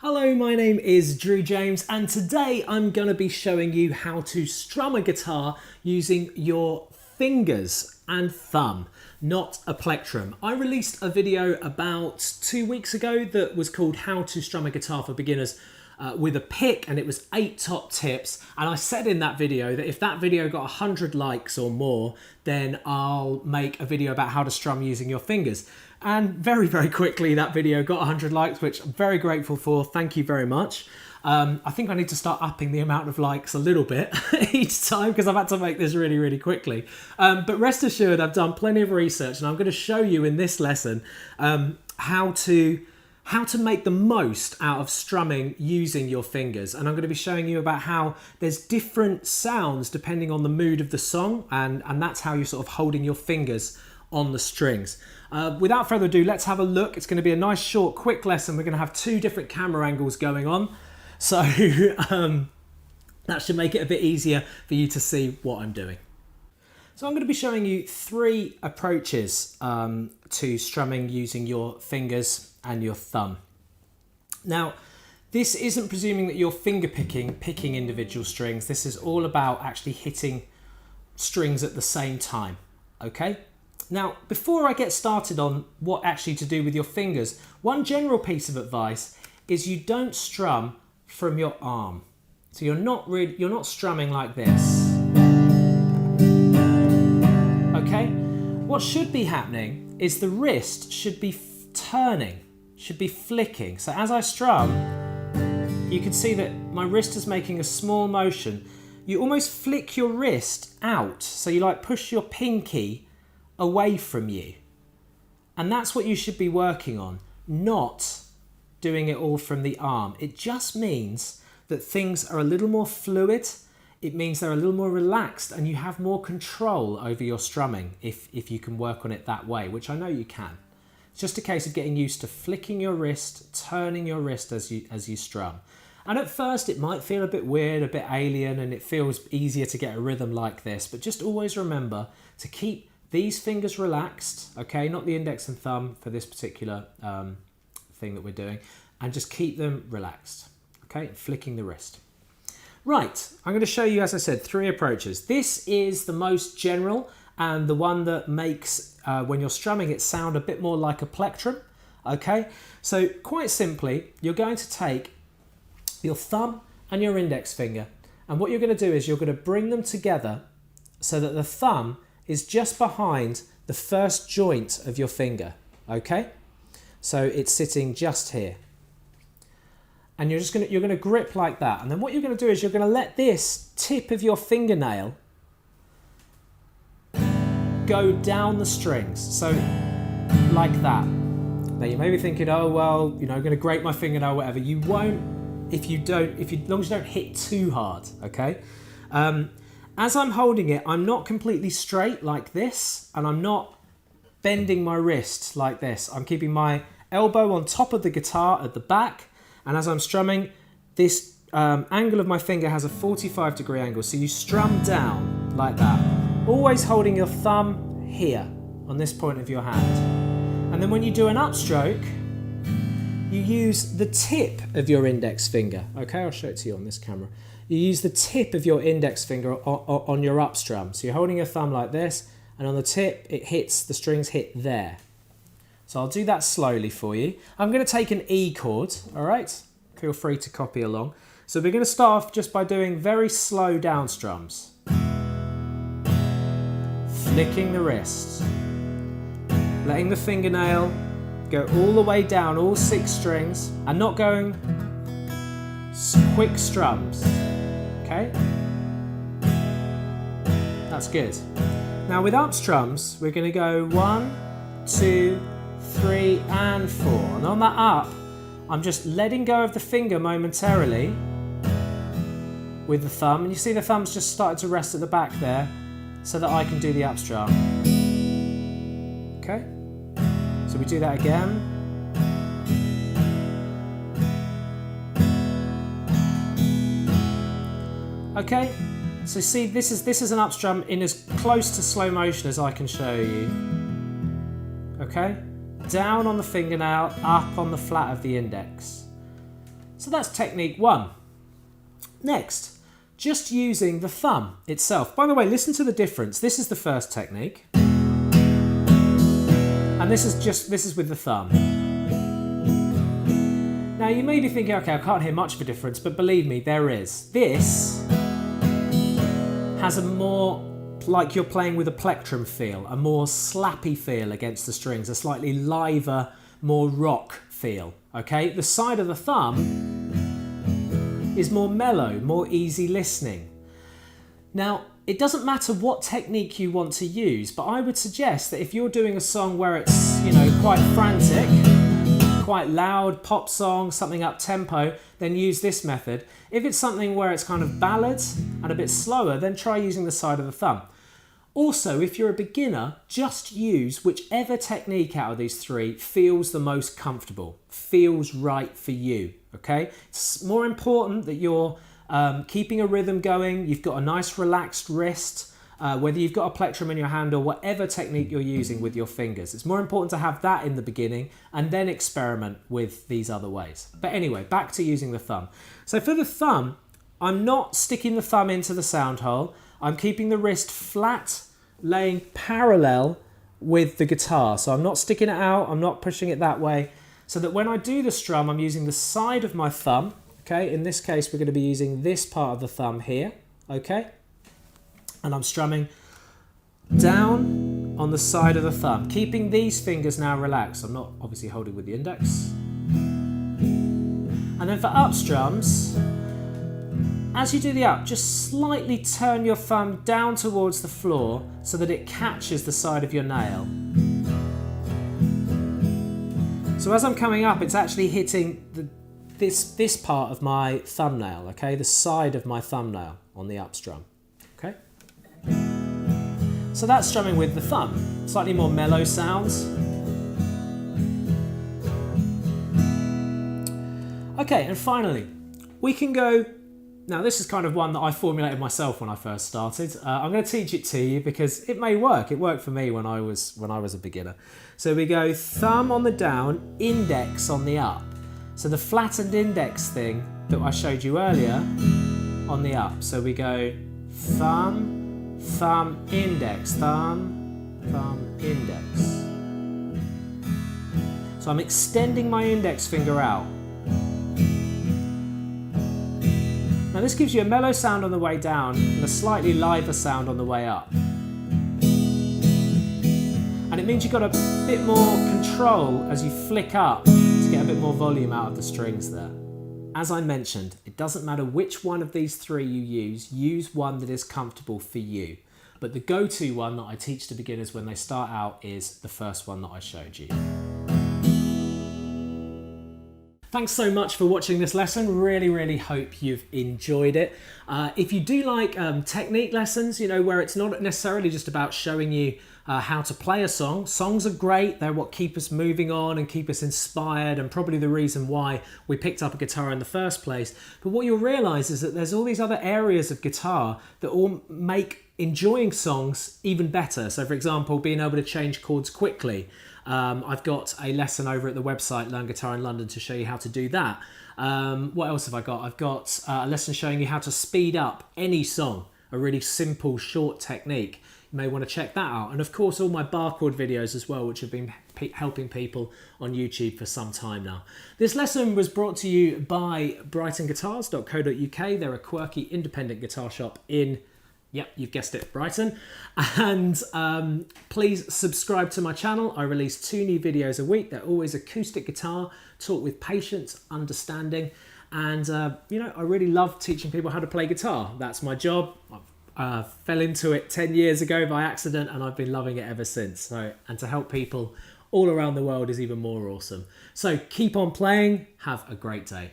Hello, my name is Drew James and today I'm going to be showing you how to strum a guitar using your fingers and thumb, not a plectrum. I released a video about 2 weeks ago that was called How to Strum a Guitar for Beginners with a pick, and it was 8 top tips, and I said in that video that if that video got 100 likes or more, then I'll make a video about how to strum using your fingers. And very quickly that video got 100 likes, which I'm very grateful for. Thank you very much. I think I need to start upping the amount of likes a little bit each time because I've had to make this really quickly. But rest assured, I've done plenty of research and I'm going to show you in this lesson how to make the most out of strumming using your fingers. And I'm going to be showing you about how there's different sounds depending on the mood of the song, and that's how you're sort of holding your fingers on the strings. Without further ado, let's have a look. It's going to be a nice short quick lesson. We're going to have 2 different camera angles going on, so that should make it a bit easier for you to see what I'm doing. So I'm going to be showing you 3 approaches to strumming using your fingers and your thumb. Now, this isn't presuming that you're finger picking individual strings. This is all about actually hitting strings at the same time, okay? Now, before I get started on what actually to do with your fingers, one general piece of advice is you don't strum from your arm. So you're not strumming like this. Okay? What should be happening is the wrist should be turning, should be flicking. So as I strum, you can see that my wrist is making a small motion. You almost flick your wrist out. So you like push your pinky away from you. And that's what you should be working on, not doing it all from the arm. It just means that things are a little more fluid. It means they're a little more relaxed and you have more control over your strumming if you can work on it that way, which I know you can. It's just a case of getting used to flicking your wrist, turning your wrist as you strum. And at first it might feel a bit weird, a bit alien, and it feels easier to get a rhythm like this, but just always remember to keep these fingers relaxed, okay, not the index and thumb for this particular thing that we're doing, and just keep them relaxed, okay, flicking the wrist. Right, I'm going to show you, as I said, 3 approaches. This is the most general and the one that makes, when you're strumming it, sound a bit more like a plectrum, okay? So quite simply, you're going to take your thumb and your index finger, and what you're going to do is you're going to bring them together so that the thumb is just behind the first joint of your finger, okay? So it's sitting just here. And you're going to grip like that. And then what you're going to do is you're going to let this tip of your fingernail go down the strings. So like that. Now you may be thinking, oh, well, you know, I'm going to grate my fingernail, whatever. You won't as long as you don't hit too hard, okay? As I'm holding it, I'm not completely straight like this, and I'm not bending my wrist like this. I'm keeping my elbow on top of the guitar at the back, and as I'm strumming, this angle of my finger has a 45-degree angle, so you strum down like that, always holding your thumb here on this point of your hand. And then when you do an upstroke, you use the tip of your index finger. Okay, I'll show it to you on this camera. You use the tip of your index finger on your up strum. So you're holding your thumb like this, and on the tip, the strings hit there. So I'll do that slowly for you. I'm going to take an E chord, all right? Feel free to copy along. So we're going to start off just by doing very slow down strums. Flicking the wrist. Letting the fingernail go all the way down, all 6 strings, and not going quick strums. Okay, that's good. Now with up strums, we're going to go 1, 2, 3, and 4. And on that up, I'm just letting go of the finger momentarily with the thumb. And you see the thumb's just started to rest at the back there so that I can do the up strum. Okay, so we do that again. Okay, so see, this is an up strum in as close to slow motion as I can show you. Okay, down on the fingernail, up on the flat of the index. So that's technique 1. Next, just using the thumb itself. By the way, listen to the difference. This is the first technique. And this is with the thumb. Now you may be thinking, okay, I can't hear much of a difference, but believe me, there is. This has a more, like you're playing with a plectrum feel, a more slappy feel against the strings, a slightly liver, more rock feel, okay? The side of the thumb is more mellow, more easy listening. Now, it doesn't matter what technique you want to use, but I would suggest that if you're doing a song where it's, you know, quite frantic, quite loud, pop song, something up tempo, then use this method. If it's something where it's kind of ballads and a bit slower, then try using the side of the thumb. Also, if you're a beginner, just use whichever technique out of these 3 feels the most comfortable, feels right for you, okay? It's more important that you're keeping a rhythm going, you've got a nice relaxed wrist, whether you've got a plectrum in your hand or whatever technique you're using with your fingers. It's more important to have that in the beginning and then experiment with these other ways. But anyway, back to using the thumb. So for the thumb, I'm not sticking the thumb into the sound hole. I'm keeping the wrist flat, laying parallel with the guitar. So I'm not sticking it out, I'm not pushing it that way. So that when I do the strum, I'm using the side of my thumb. Okay, in this case, we're going to be using this part of the thumb here. Okay, and I'm strumming down on the side of the thumb, keeping these fingers now relaxed. I'm not obviously holding with the index. And then for up strums, as you do the up, just slightly turn your thumb down towards the floor so that it catches the side of your nail. So as I'm coming up, it's actually hitting this part of my thumbnail, okay? The side of my thumbnail on the up strum, okay? So that's strumming with the thumb. Slightly more mellow sounds. Okay, and finally, we can go. Now this is kind of one that I formulated myself when I first started. I'm going to teach it to you because it may work. It worked for me when I was a beginner. So we go thumb on the down, index on the up. So the flattened index thing that I showed you earlier on the up. So we go thumb, thumb, index, thumb, thumb, index. So I'm extending my index finger out. Now this gives you a mellow sound on the way down and a slightly liver sound on the way up. And it means you've got a bit more control as you flick up to get a bit more volume out of the strings there. As I mentioned, it doesn't matter which one of these 3 you use one that is comfortable for you. But the go-to one that I teach to beginners when they start out is the first one that I showed you. Thanks so much for watching this lesson. Really hope you've enjoyed it. If you do like technique lessons, you know, where it's not necessarily just about showing you how to play a song. Songs are great. They're what keep us moving on and keep us inspired and probably the reason why we picked up a guitar in the first place. But what you'll realize is that there's all these other areas of guitar that all make enjoying songs even better. So for example, being able to change chords quickly. I've got a lesson over at the website Learn Guitar in London to show you how to do that. What else have I got? I've got a lesson showing you how to speed up any song, a really simple short technique. You may want to check that out. And of course all my bar chord videos as well, which have been helping people on YouTube for some time now. This lesson was brought to you by brightonguitars.co.uk. They're a quirky independent guitar shop in, yep, you've guessed it, Brighton. And please subscribe to my channel. I release 2 new videos a week. They're always acoustic guitar, taught with patience, understanding. And, you know, I really love teaching people how to play guitar. That's my job. I fell into it 10 years ago by accident and I've been loving it ever since. So, and to help people all around the world is even more awesome. So keep on playing. Have a great day.